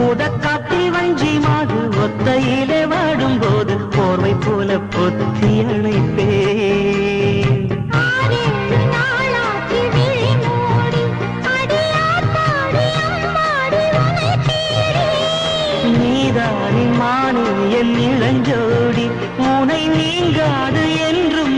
ஊதக்காத்தில் வஞ்சி மாது ஒத்தையிலே வாடும்போது போர்வை போல பொத்தி அணைப்பேன். நீதானி மானே என் இளஞ்சோடி, உனை நீங்காது என்றும்